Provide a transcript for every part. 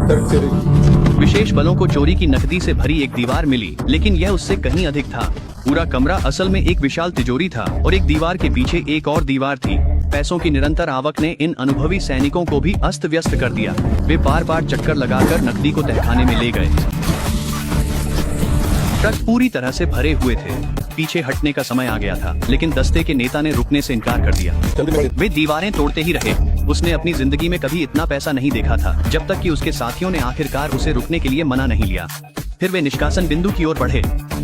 विशेष बलों को चोरी की नकदी से भरी एक दीवार मिली, लेकिन यह उससे कहीं अधिक था। पूरा कमरा असल में एक विशाल तिजोरी था और एक दीवार के पीछे एक और दीवार थी। पैसों की निरंतर आवक ने इन अनुभवी सैनिकों को भी अस्त व्यस्त कर दिया। वे बार बार चक्कर लगाकर नकदी को तहखाने में ले गए। ट्रक पूरी तरह से भरे हुए थे। पीछे हटने का समय आ गया था, लेकिन दस्ते के नेता ने रुकने से इनकार कर दिया। वे दीवारें तोड़ते ही रहे। उसने अपनी जिंदगी में कभी इतना पैसा नहीं देखा था, जब तक कि उसके साथियों ने आखिरकार उसे रुकने के लिए मना नहीं लिया। फिर वे निष्कासन बिंदु की ओर बढ़े।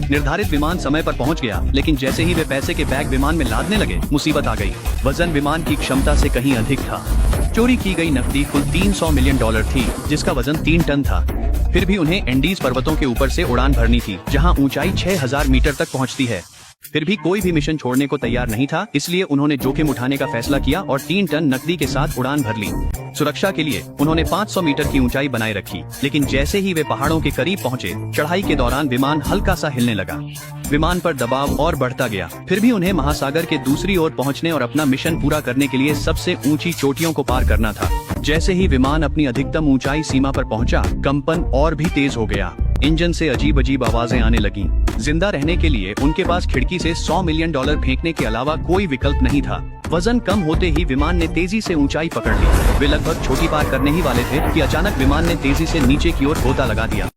निर्धारित विमान समय पर पहुंच गया, लेकिन जैसे ही वे पैसे के बैग विमान में लादने लगे, मुसीबत आ गई। वजन विमान की क्षमता से कहीं अधिक था। चोरी की गई नकदी कुल $300 मिलियन थी, जिसका वजन 3 टन था। फिर भी उन्हें एंडीज पर्वतों के ऊपर से उड़ान भरनी थी, जहां ऊंचाई 6000 मीटर तक पहुंचती है। फिर भी कोई भी मिशन छोड़ने को तैयार नहीं था, इसलिए उन्होंने जोखिम उठाने का फैसला किया और 3 टन नकदी के साथ उड़ान भर ली। सुरक्षा के लिए उन्होंने 500 मीटर की ऊंचाई बनाए रखी, लेकिन जैसे ही वे पहाड़ों के करीब पहुंचे, चढ़ाई के दौरान विमान हल्का सा हिलने लगा। विमान पर दबाव और बढ़ता गया। फिर भी उन्हें महासागर के दूसरी ओर पहुंचने और अपना मिशन पूरा करने के लिए सबसे ऊंची चोटियों को पार करना था। जैसे ही विमान अपनी अधिकतम ऊंचाई सीमा पर पहुंचा, कंपन और भी तेज हो गया। इंजन से अजीब अजीब आवाजें आने लगीं। जिंदा रहने के लिए उनके पास खिड़की से $100 मिलियन फेंकने के अलावा कोई विकल्प नहीं था। वजन कम होते ही विमान ने तेजी से ऊंचाई पकड़ ली। वे लगभग चोटी पार करने ही वाले थे कि अचानक विमान ने तेजी से नीचे की ओर गोता लगा दिया।